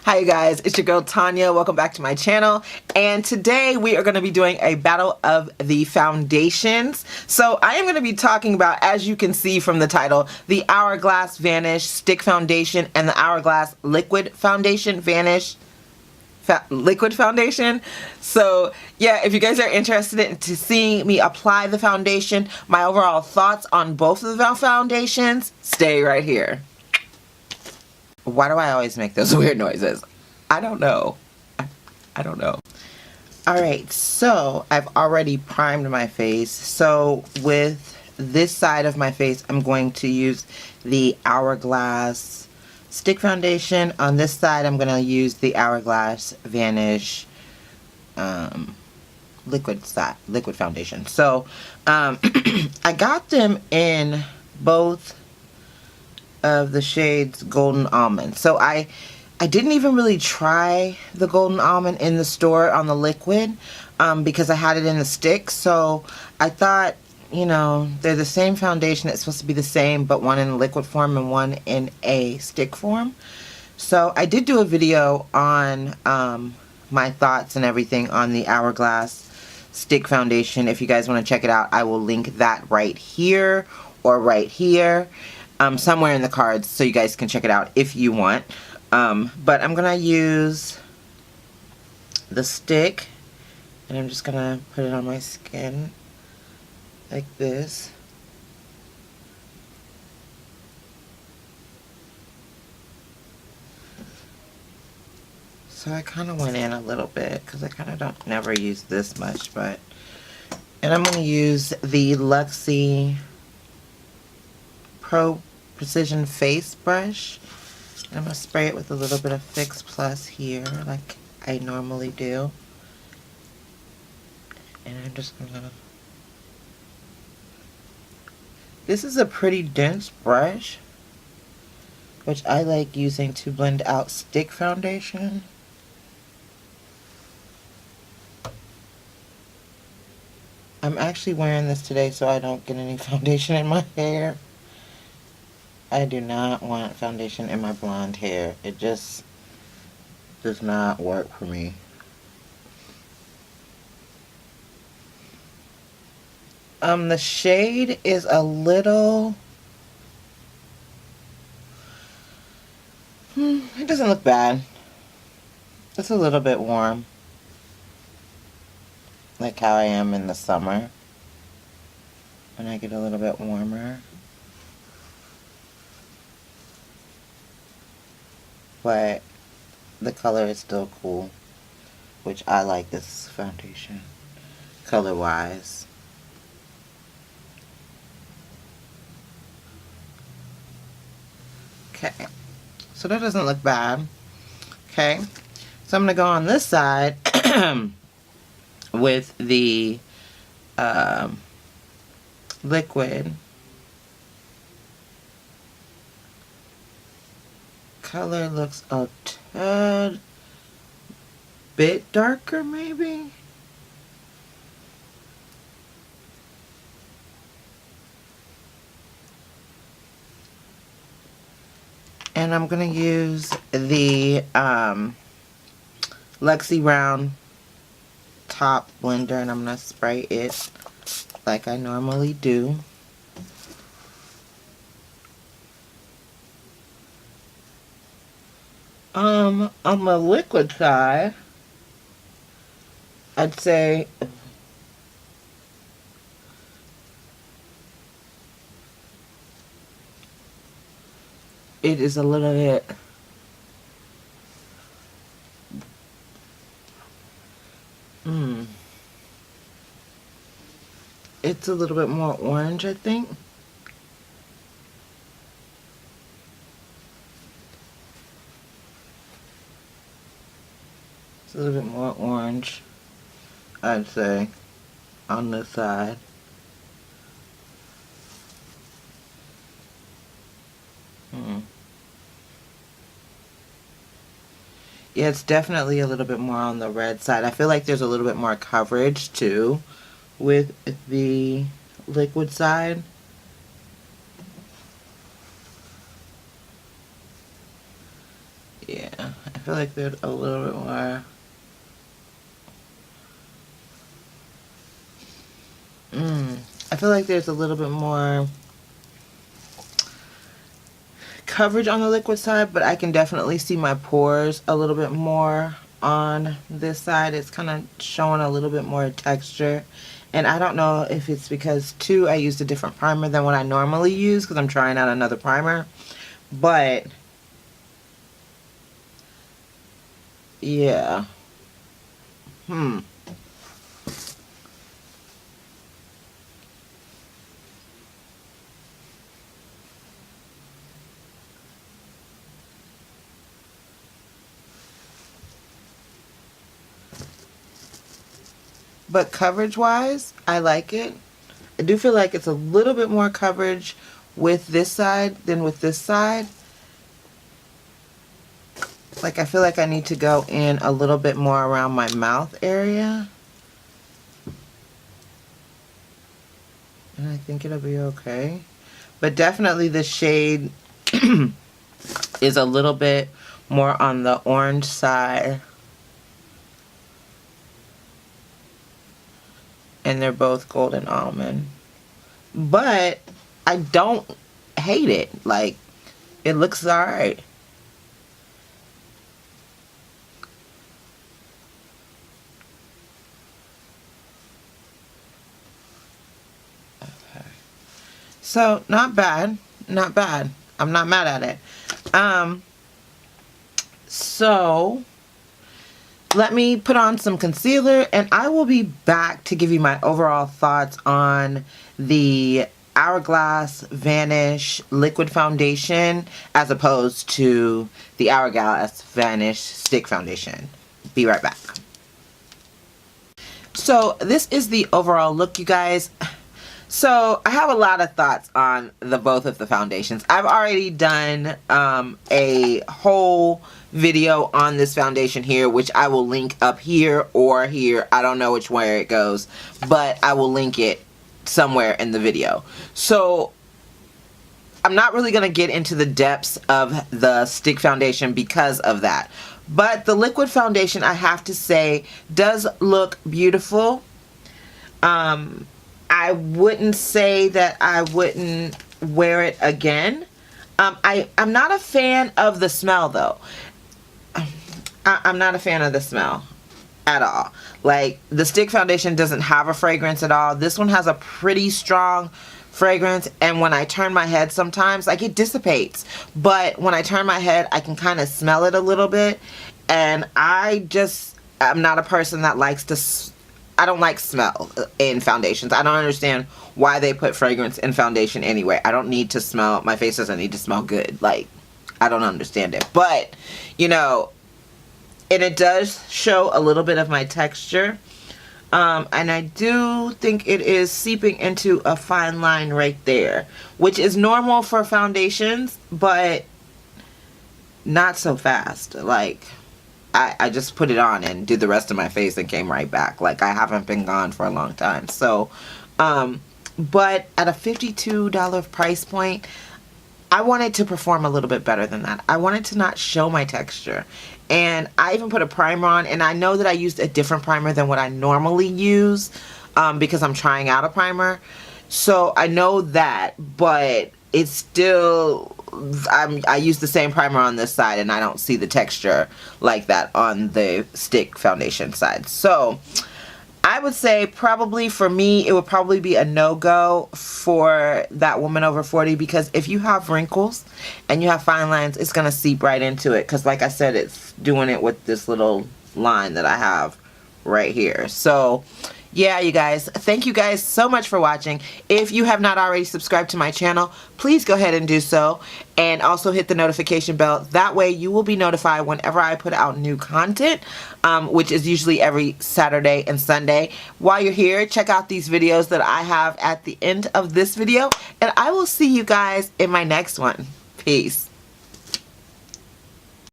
Hi you guys, it's your girl Tonia. Welcome back to my channel, and today we are going to be doing a battle of the foundations. So I am going to be talking about, as you can see from the title, the Hourglass Vanish Stick Foundation and the Hourglass Liquid Foundation Vanish Liquid Foundation. So yeah, if you guys are interested in seeing me apply the foundation, my overall thoughts on both of the foundations, stay right here. Why do I always make those weird noises? I don't know. I don't know. Alright, so I've already primed my face. So with this side of my face, I'm going to use the Hourglass Stick Foundation. On this side, I'm going to use the Hourglass Vanish Liquid Foundation. So I got them in both of the shades Golden Almond. So I didn't even really try the Golden Almond in the store on the liquid because I had it in the stick. So I thought, you know, they're the same foundation. It's supposed to be the same, but one in liquid form and one in a stick form. So I did do a video on my thoughts and everything on the Hourglass Stick Foundation. If you guys want to check it out, I will link that right here or right here. Somewhere in the cards, so you guys can check it out if you want. But I'm gonna use the stick, and I'm just gonna put it on my skin like this. So I kind of went in a little bit because I kind of don't never use this much, but and I'm gonna use the Luxie Pro Precision Face Brush. I'm going to spray it with a little bit of Fix Plus here, like I normally do. And I'm just going to... This is a pretty dense brush, which I like using to blend out stick foundation. I'm actually wearing this today so I don't get any foundation in my hair. I do not want foundation in my blonde hair. It just does not work for me. The shade is a little... it doesn't look bad. It's a little bit warm. Like how I am in the summer. When I get a little bit warmer. But the color is still cool, which I like this foundation color wise. Okay, so that doesn't look bad. Okay, so I'm gonna go on this side with the liquid. Color looks a tad bit darker, maybe. And I'm gonna use the Luxie Round Top Blender, and I'm gonna spray it like I normally do. On the liquid side, I'd say it is a little bit it's a little bit more orange, I think. A little bit more orange, I'd say, on this side. Yeah, it's definitely a little bit more on the red side. I feel like there's a little bit more coverage too with the liquid side. Yeah, I feel like there's a little bit more. I feel like there's a little bit more coverage on the liquid side, but I can definitely see my pores a little bit more on this side. It's kind of showing a little bit more texture. And I don't know if it's because, too, I used a different primer than what I normally use because I'm trying out another primer. But, yeah. But coverage-wise, I like it. I do feel like it's a little bit more coverage with this side than with this side. Like, I feel like I need to go in a little bit more around my mouth area. And I think it'll be okay. But definitely the shade is a little bit more on the orange side. And they're both golden almond. But I don't hate it. Like, it looks alright. Okay. So, not bad. Not bad. I'm not mad at it. So let me put on some concealer and I will be back to give you my overall thoughts on the Hourglass Vanish liquid foundation as opposed to the Hourglass Vanish stick foundation. Be right back. So this is the overall look, you guys. So I have a lot of thoughts on both of the foundations. I've already done a whole video on this foundation here, which I will link up here or here. I don't know which way it goes, but I will link it somewhere in the video. So I'm not really going to get into the depths of the stick foundation because of that. But the liquid foundation, I have to say, does look beautiful. I wouldn't say that I wouldn't wear it again. I'm not a fan of the smell, though. I'm not a fan of the smell at all. Like, the stick foundation doesn't have a fragrance at all. This one has a pretty strong fragrance, and when I turn my head sometimes, like, it dissipates. But when I turn my head, I can kind of smell it a little bit, and I'm not a person that likes to I don't like smell in foundations. I don't understand why they put fragrance in foundation anyway. I don't need to smell. My face doesn't need to smell good. Like, I don't understand it. But, you know, and it does show a little bit of my texture. And I do think it is seeping into a fine line right there, which is normal for foundations, but not so fast. Like, I just put it on and did the rest of my face and came right back. Like, I haven't been gone for a long time. So, but at a $52 price point, I wanted to perform a little bit better than that. I wanted to not show my texture. And I even put a primer on, and I know that I used a different primer than what I normally use because I'm trying out a primer. So I know that, but it's still, I use the same primer on this side and I don't see the texture like that on the stick foundation side. So I would say probably for me, it would probably be a no-go for that woman over 40, because if you have wrinkles and you have fine lines, it's going to seep right into it, because like I said, it's doing it with this little line that I have right here. So yeah, you guys, thank you guys so much for watching. If you have not already subscribed to my channel, please go ahead and do so, and also hit the notification bell. That way you will be notified whenever I put out new content, which is usually every Saturday and Sunday. While you're here, check out these videos that I have at the end of this video, and I will see you guys in my next one. Peace.